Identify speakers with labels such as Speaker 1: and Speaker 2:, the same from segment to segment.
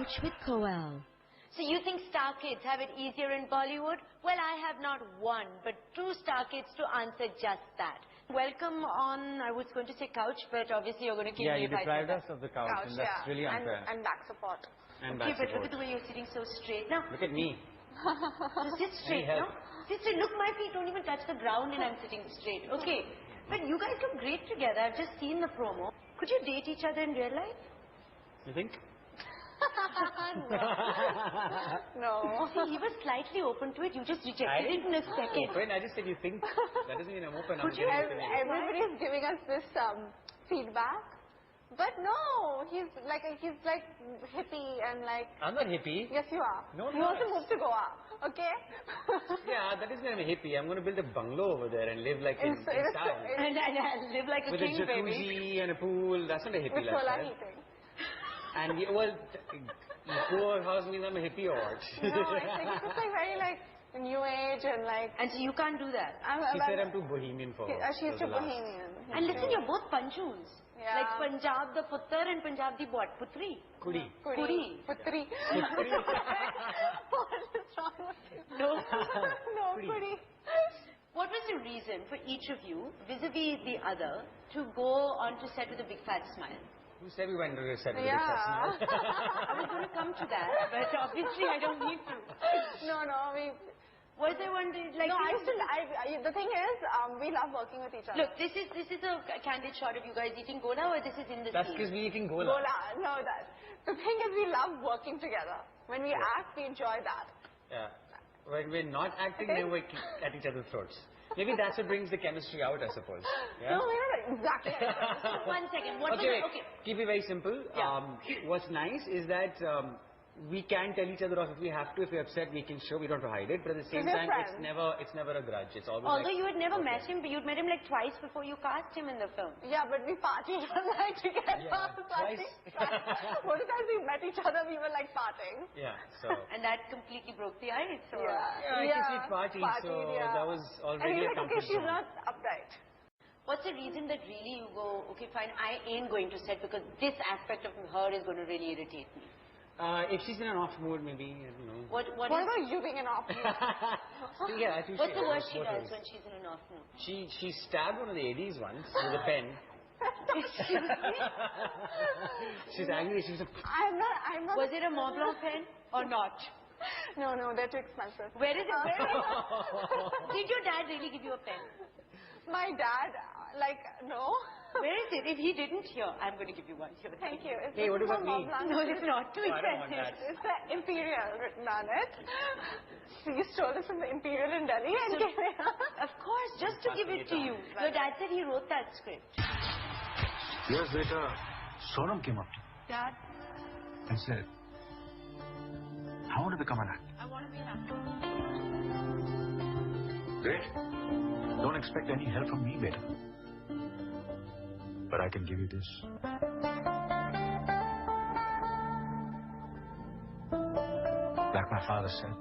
Speaker 1: Couch with Koel. So you think star kids have it easier in Bollywood? Well, I have not one, but two star kids to answer just that. Welcome on, I was going to say couch, but obviously you're going to keep me
Speaker 2: you deprived us of the couch and that's really unfair.
Speaker 3: And back support.
Speaker 2: And
Speaker 1: okay,
Speaker 2: back
Speaker 1: but
Speaker 2: support.
Speaker 1: look at the way you're sitting so straight. Now,
Speaker 2: look at me.
Speaker 1: So sit straight, no? Sit straight. Look, my feet don't even touch the ground and I'm sitting straight. Okay. But you guys look great together. I've just seen the promo. Could you date each other in real life?
Speaker 2: You think?
Speaker 3: No.
Speaker 1: See, he was slightly open to it. You just rejected it in a second.
Speaker 2: Open? I just said you think. That doesn't mean I'm open.
Speaker 3: Everybody is giving us this feedback. But no, he's like hippie and like...
Speaker 2: I'm not hippie.
Speaker 3: Yes, you are.
Speaker 2: No,
Speaker 3: you also moved to Goa, okay?
Speaker 2: Yeah, that is going to be hippie. I'm going to build a bungalow over there and live like in style.
Speaker 1: And live like a king, baby.
Speaker 2: With a jacuzzi and a pool. That's not a hippie lifestyle.
Speaker 3: With solar heating.
Speaker 2: And well, poor house means I'm a hippie or what?
Speaker 3: No, I think it's just like very like new age and like...
Speaker 1: And so you can't do that.
Speaker 2: She said I'm too bohemian for her.
Speaker 3: She's too bohemian.
Speaker 1: And listen, you're both Panchuns.
Speaker 3: Yeah.
Speaker 1: Like Punjab the Puttar and Punjab the what? Putri?
Speaker 2: Kudi.
Speaker 1: Kudi.
Speaker 3: Putri. What is wrong with you?
Speaker 1: No.
Speaker 3: No, Kudi.
Speaker 1: What was the reason for each of you, vis-a-vis the other, to go on to set with a big fat smile?
Speaker 2: Who said we went to the set with a big fat smile?
Speaker 1: I was going to come to that, but obviously I don't need to.
Speaker 3: No,
Speaker 1: Was there one day, like...
Speaker 3: No, the thing is, we love working with each other.
Speaker 1: Look, this is a candid shot of you guys eating gola, or this is in the
Speaker 2: That's
Speaker 1: scene?
Speaker 2: because we're eating gola.
Speaker 3: No, the thing is, we love working together. When we act, we enjoy that.
Speaker 2: Yeah. When we're not acting, then we're at each other's throats. Maybe that's what brings the chemistry out, I suppose. Yeah?
Speaker 3: No, we're not exactly.
Speaker 1: 1 second.
Speaker 2: Okay, keep it very simple.
Speaker 1: Yeah.
Speaker 2: What's nice is that we can tell each other off if we have to. If we're upset, we can show. We don't have to hide it. But at the same time, it's never a grudge. It's always.
Speaker 1: Although you had never met him, but you'd met him like twice before you cast him in the film.
Speaker 3: Yeah, but we partied one night together.
Speaker 2: Yeah, twice.
Speaker 3: Both the times we met each other, we were like partying.
Speaker 2: Yeah, so.
Speaker 1: And that completely broke the ice. So.
Speaker 2: Yeah, I guess we partied, so that was already a comfort
Speaker 3: she's not upright.
Speaker 1: What's the reason that really you go, okay, fine, I ain't going to set because this aspect of her is going to really irritate me?
Speaker 2: If she's in an off mood, maybe, I don't know.
Speaker 3: What about you being in off mood?
Speaker 2: Yeah, I think
Speaker 1: what's the worst she does when she's in an off mood?
Speaker 2: She stabbed one of the ADs once with a pen. She's angry. She was
Speaker 3: I'm not.
Speaker 1: Was it a Mont Blanc pen or not?
Speaker 3: No, they're too expensive.
Speaker 1: Where is it? Did your dad really give you a pen?
Speaker 3: My dad, no.
Speaker 1: Where is it? If he didn't, here, I'm going to give you one. Here.
Speaker 3: Thank you.
Speaker 2: Hey, what about me?
Speaker 1: No, it's not. Too expensive.
Speaker 3: It's the Imperial written on it. So you stole this from the Imperial in Delhi and gave it.
Speaker 1: Of course, just to give it to you. Your dad said he wrote that script.
Speaker 4: Yes, beta. Sonam came up to me.
Speaker 1: Dad?
Speaker 4: And said, I want to become an actor.
Speaker 1: I want to be an actor.
Speaker 4: Great. Don't expect any help from me, beta. But I can give you this. Like my father said,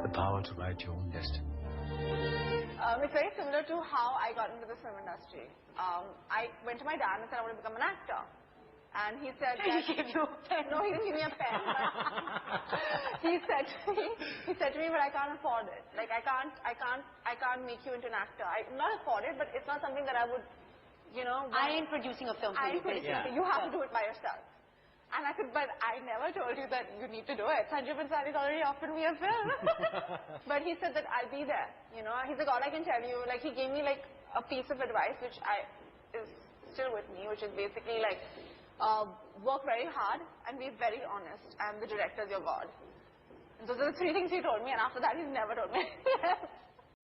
Speaker 4: the power to write your own destiny.
Speaker 3: It's very similar to how I got into the film industry. I went to my dad and said I want to become an actor. And he said that...
Speaker 1: He gave you a pen.
Speaker 3: No, he didn't give me a pen. He said to me, but I can't afford it. Like, I can't make you into an actor. Not afford it, but it's not something that I would,
Speaker 1: I ain't producing a film for you.
Speaker 3: You have to do it by yourself. And I said, but I never told you that you need to do it. Sanjay Bhansali has already offered me a film. But he said that I'll be there. He's like, all I can tell you, like, he gave me like a piece of advice which is still with me, which is basically like, work very hard and be very honest, and the director is your God. And those are the 3 things he told me, and after that he's never told me.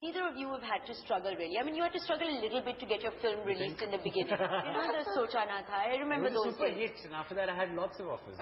Speaker 1: Neither of you have had to struggle really. I mean, you had to struggle a little bit to get your film released in the beginning. The Socha Na Tha. I remember those days.
Speaker 2: And after that I had lots of offers.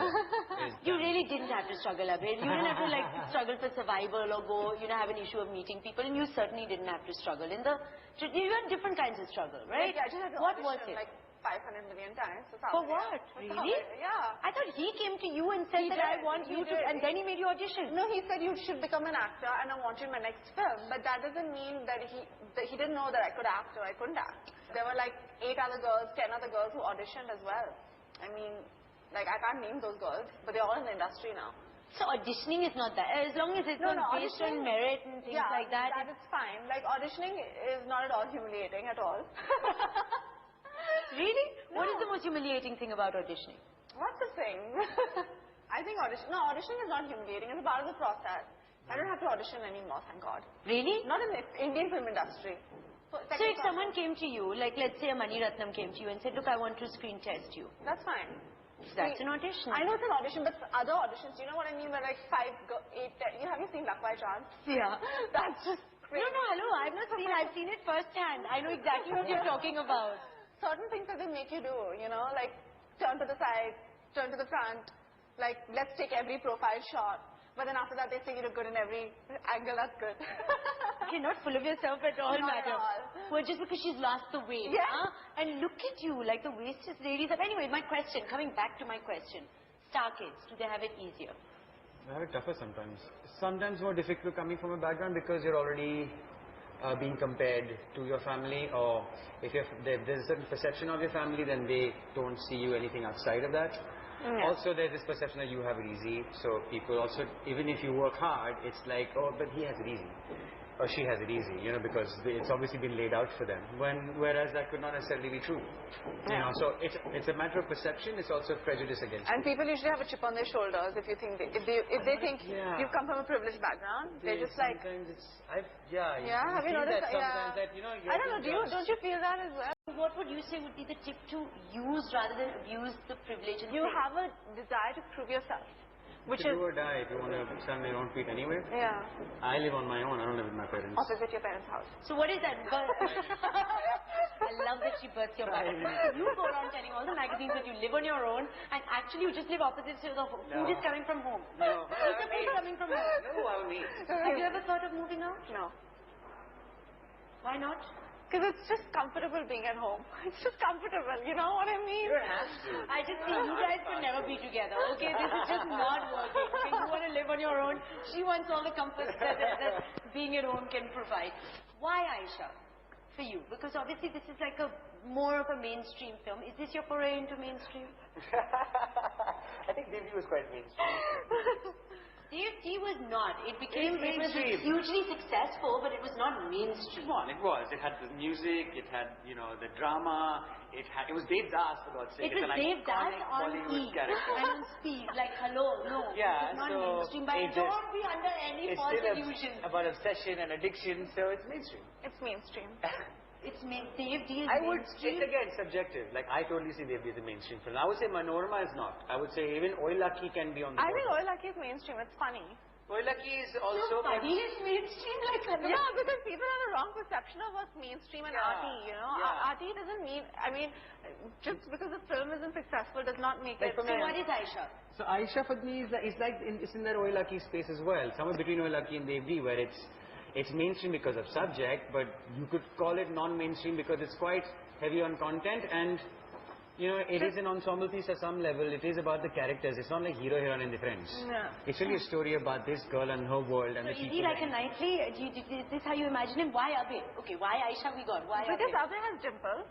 Speaker 1: You really didn't have to struggle, Abhay. You didn't have to struggle for survival or go, have an issue of meeting people, and you certainly didn't have to struggle. You had different kinds of struggle, right?
Speaker 3: Yeah, I just had to
Speaker 1: what was it?
Speaker 3: Like 500 million times.
Speaker 1: For what? Really?
Speaker 3: Yeah.
Speaker 1: I thought he came to you and said that I want you to, and then he made you audition.
Speaker 3: No, he said you should become an actor and I want you in my next film. But that doesn't mean that he didn't know that I could act or I couldn't act. There were like 8 other girls, 10 other girls who auditioned as well. I mean, Like, I can't name those girls, but they're all in the industry now.
Speaker 1: So auditioning is not that. As long as it's based on merit and things like that.
Speaker 3: Yeah, that is fine. Like, auditioning is not at all humiliating at all.
Speaker 1: Really?
Speaker 3: No.
Speaker 1: What is the most humiliating thing about auditioning?
Speaker 3: What's the thing? I think auditioning is not humiliating. It's a part of the process. I don't have to audition anymore, thank God.
Speaker 1: Really?
Speaker 3: Not in the Indian film industry.
Speaker 1: So if someone came to you, like let's say a Mani Ratnam came to you and said, look, I want to screen test you.
Speaker 3: That's fine.
Speaker 1: That's an audition.
Speaker 3: I know it's an audition, but other auditions, you know what I mean? Where like 5, 8, 10. Have you seen Luck by Chance?
Speaker 1: Yeah.
Speaker 3: That's just crazy.
Speaker 1: No, hello, I've not seen. I've seen it firsthand. I know exactly what you're talking about.
Speaker 3: Certain things that they make you do, you know, like turn to the side, turn to the front, like let's take every profile shot. But then after that, they say you look good in every angle. That's good.
Speaker 1: You're not full of yourself at all,
Speaker 3: Not
Speaker 1: madam.
Speaker 3: at all.
Speaker 1: Well, just because she's lost the weight.
Speaker 3: Yeah.
Speaker 1: Huh? And look at you, like the waist is really up. Anyway, my question, coming back to my question. Star kids, do they have it easier?
Speaker 2: They have it tougher sometimes. Sometimes more difficult coming from a background because you're already being compared to your family, or if there's a certain perception of your family, then they don't see you anything outside of that.
Speaker 3: Yeah.
Speaker 2: Also, there's this perception that you have it easy, so people also, even if you work hard, it's like, oh, but he has it easy, or she has it easy, you know, because it's obviously been laid out for them. Whereas that could not necessarily be true, you know. So it's a matter of perception. It's also prejudice against.
Speaker 3: And people usually have a chip on their shoulders if you think if they think you've come from a privileged background. They're just like.
Speaker 2: Sometimes it's
Speaker 3: have you noticed
Speaker 2: that sometimes that you know.
Speaker 3: I don't know. Don't you feel that as well?
Speaker 1: What would you say would be the tip to use rather than abuse the privilege?
Speaker 3: You have a desire to prove yourself, which is.
Speaker 2: Do or die if you want to stand on your own feet anyway.
Speaker 3: Yeah.
Speaker 2: I live on my own. I don't live with my parents.
Speaker 3: Or visit your parents' house.
Speaker 1: So what is that? I love that she births your mother. You go around telling all the magazines that you live on your own, and actually you just live opposite, so the food is coming from home.
Speaker 2: No.
Speaker 1: Is the food coming from home?
Speaker 2: No, I mean.
Speaker 1: Have you ever thought of moving out?
Speaker 3: No.
Speaker 1: Why not?
Speaker 3: Because it's just comfortable being at home. It's just comfortable, you know what I mean?
Speaker 2: You don't have to.
Speaker 1: I just think you guys could never be together. Okay, this is just not working. Okay, you want to live on your own. She wants all the comforts that being at home can provide. Why Aisha? For you? Because obviously this is like more of a mainstream film. Is this your foray into mainstream?
Speaker 2: I think Devi was quite mainstream.
Speaker 1: DFT was not. It was
Speaker 2: mainstream.
Speaker 1: hugely successful, but it was not mainstream.
Speaker 2: Come on, it was. It had the music, it had, you know, the drama, it was Dave Das, for God's sake.
Speaker 1: It was Dave Das on
Speaker 2: Bollywood
Speaker 1: E
Speaker 2: character.
Speaker 1: and on Speed. Like, hello, no.
Speaker 2: Yeah,
Speaker 1: it's not
Speaker 2: so
Speaker 1: mainstream, but don't be under any false illusion.
Speaker 2: About obsession and addiction, so it's mainstream.
Speaker 3: It's mainstream.
Speaker 1: Dave D is
Speaker 2: It's again subjective. Like, I totally see Dev D as a mainstream film. I would say Manorama is not. I would say even Oi Lucky can be on the
Speaker 3: I think
Speaker 2: border.
Speaker 3: Oi Lucky is mainstream. It's funny.
Speaker 2: Oi Lucky is also...
Speaker 1: Funny is mainstream, like, hello.
Speaker 3: Yeah, because people have a wrong perception of what's mainstream and arty, you know.
Speaker 2: Yeah.
Speaker 3: Arty doesn't mean, I mean, just because the film isn't successful does not make it.
Speaker 1: So what is Aisha?
Speaker 2: So Aisha for me it's in that Oi Lucky space as well. Somewhere between Oi Lucky and Dev D, where it's mainstream because of subject, but you could call it non-mainstream because it's quite heavy on content, and you know, it is an ensemble piece at some level. It is about the characters. It's not like hero, heroine and the friends.
Speaker 3: Yeah.
Speaker 2: It's really a story about this girl and her world and
Speaker 1: So
Speaker 2: the
Speaker 1: is
Speaker 2: people.
Speaker 1: he like a knightly? Is this how you imagine him? Why Abhay? Okay, why Aisha we got? Why
Speaker 3: Because
Speaker 1: Abhay?
Speaker 3: Abhay has dimples.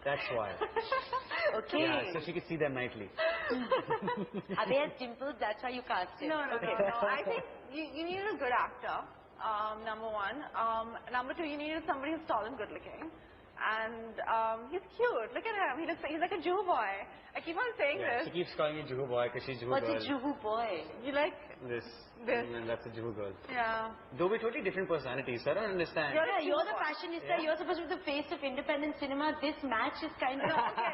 Speaker 2: That's why.
Speaker 1: Okay.
Speaker 2: Yeah, so she could see them nightly.
Speaker 1: Abhay has dimples, that's why you cast him.
Speaker 3: No. I think you need a good actor, number one. Number two, you need somebody who's tall and good looking. And he's cute. Look at him. He's like a Juhu boy. I keep on saying
Speaker 2: Yeah,
Speaker 3: this.
Speaker 2: she keeps calling you Juhu boy because she's Juhu
Speaker 1: What's
Speaker 2: girl.
Speaker 1: a Juhu boy?
Speaker 3: You like
Speaker 2: This.
Speaker 3: This.
Speaker 2: And that's a Juhu girl.
Speaker 3: Yeah.
Speaker 2: Though we're totally different personalities, so I don't understand.
Speaker 1: You're the fashionista.
Speaker 2: Yeah.
Speaker 1: You're supposed to be the face of independent cinema. This match is kind of...
Speaker 3: Okay.